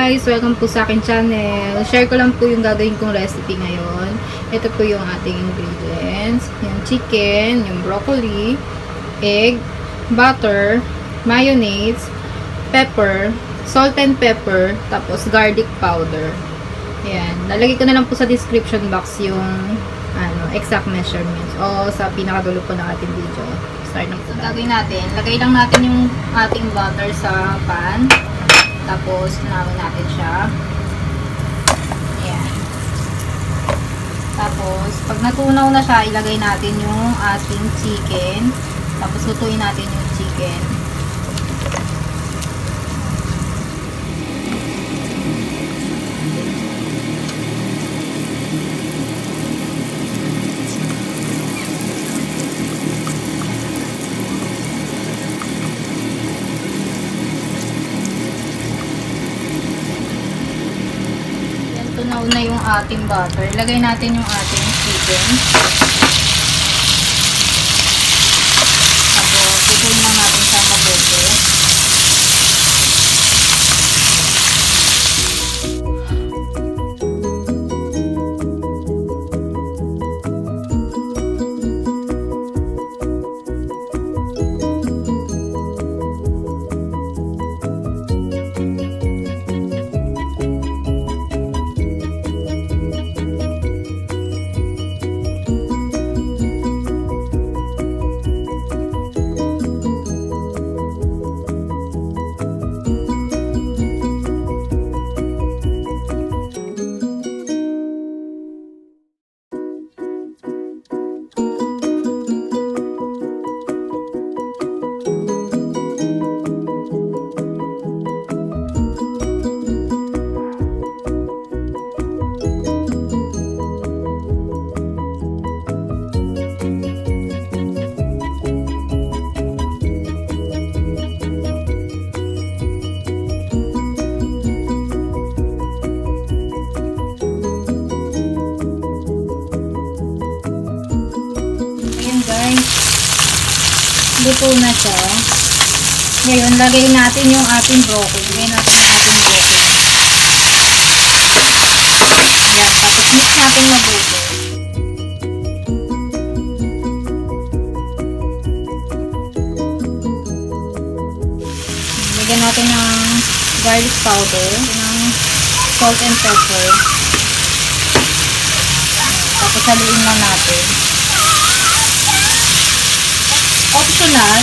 guys! Welcome po sa akin channel. Share ko lang po yung gagawin kong recipe ngayon. Ito po yung ating ingredients. Yung chicken, yung broccoli, egg, butter, mayonnaise, pepper, salt and pepper, tapos garlic powder. Ayan. Lalagay ko na lang po sa description box yung exact measurements o sa pinakadulo po ng ating video. Start na po. So, gagawin natin. Lagay lang natin yung ating butter sa pan. Tapos, tunawin natin siya. Ayan. Tapos, pag natunaw na siya, ilagay natin yung ating chicken. Tapos, lutuin natin yung chicken. Tunaw na yung ating butter. Ilagay natin yung ating chicken. Tapos, lutuin lang natin siya mabuti. Luto na siya. Ngayon, lagay natin yung ating broccoli. Lagay natin yung ating broccoli. Ayan, tapos mix natin mabuti. Lagyan natin ng garlic powder, ng salt and pepper. Tapos haluin lang natin. Optional,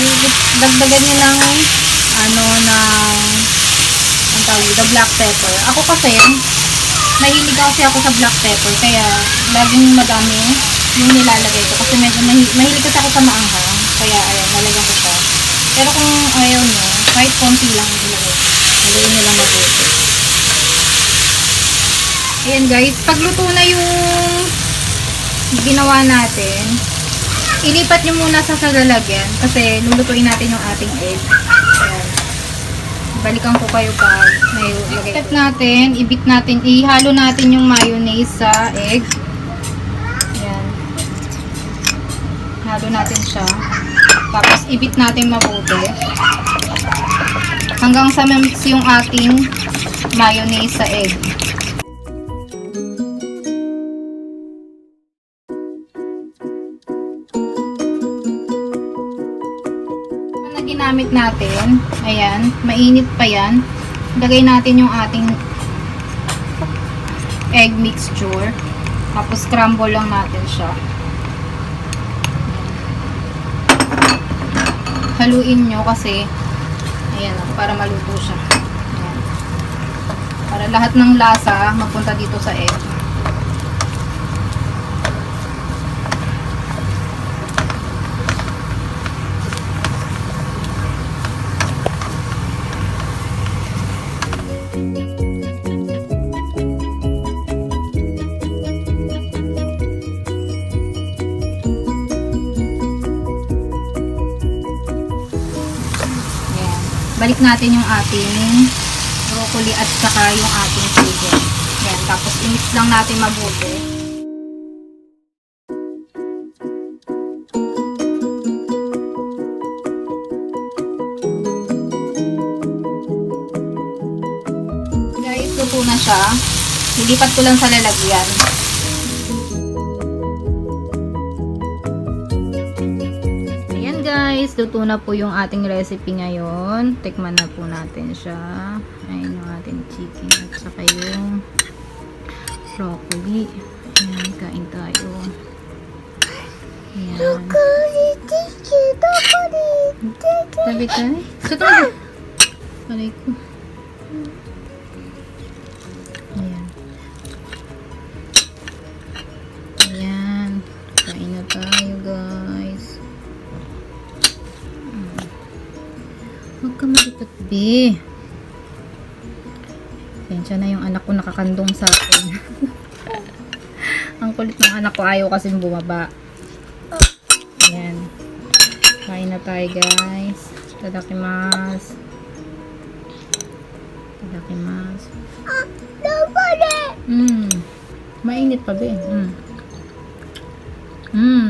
dagdagan nyo ng the black pepper. Ako kasi, mahilig ako sa black pepper, kaya laging madami yung nilalagay ko. Kasi medyo mahilig kasi ako sa maanghang, kaya ayan, nalagyan ko siya. Pero kung ayaw nyo, kahit konti lang ilagay ko. Lagyan nyo lang mabuti. Ayan guys, pagluto na yung ginawa natin, ilipat nyo muna sa lalagyan kasi lulutuin natin yung ating egg. Ayan. Balikan ko kayo pag nailagay. Step natin, ibit natin, ihalo natin yung mayonnaise sa egg. Ayan. Halo natin siya. Tapos ibit natin mabuti. Hanggang sa ma-mix yung ating mayonnaise sa egg. Ginamit natin, ayan, mainit pa yan. Lagay natin yung ating egg mixture. Tapos scramble lang natin siya. Haluin nyo kasi ayan, para maluto siya. Ayan. Para lahat ng lasa mapunta dito sa egg. Balik natin yung ating broccoli at saka yung ating chicken. Yan, tapos i-mix lang natin mabuti. siya. Lilipat ko lang sa lalagyan. Ayan guys, luto na po yung ating recipe ngayon. Tikman na po natin siya. Ayan yung ating chicken at saka yung broccoli. Ayan, kain tayo. Ayan. Tabi tayo. Suto na! Aray ko. Ayan. Ayan. Kain na tayo guys. Huwag ka malipat, be. Pensya na yung anak ko nakakandong sa akin. Ang kulit ng anak ko, ayaw kasing bumaba. Ayan. Kain na tayo guys. Tadakimasu. Tadakimasu. Mainit pa, be.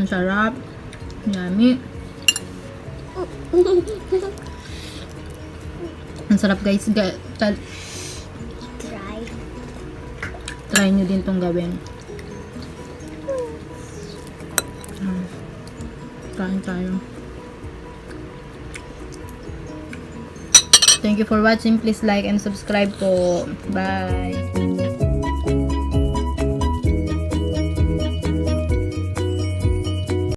Sarap. Yummy. Ang sarap guys. Try nyo din tong gawin. Kain tayo. Thank you for watching. Please like and subscribe po. Bye.